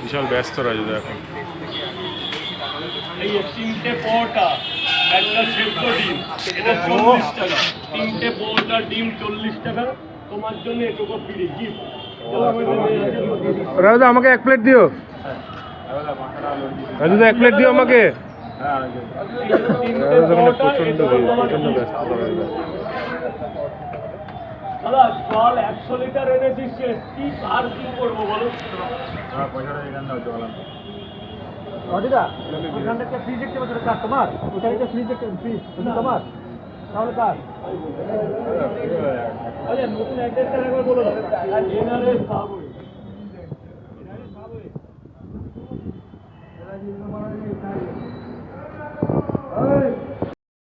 বিশাল ব্যস্ত রাজুদা এখন। এই 3টে পরোটা, একটা সেদ্ধ ডিম, এটা 40 টাকা। 3টে পরোটা, ডিম 40 টাকা। তোমার জন্য এটুকু ফ্রি গিফট। রাজুদা আমাকে 1 প্লেট দিও। রাজুদা 1 প্লেট দিও আমাকে। প্রচন্ড ব্যস্ত। দাদা জল 100 লিটার এনেছি, কি আর কি করবো বলো? অদিদা ওখানটা একটা ফ্রিজ দেখতে পাচ্ছ, কার তোমার? ওখানে একটা ফ্রিজ দেখতে, ফ্রিজ তোমার, তাহলে কার? নতুন অ্যাড্রেসটা একবার বলো।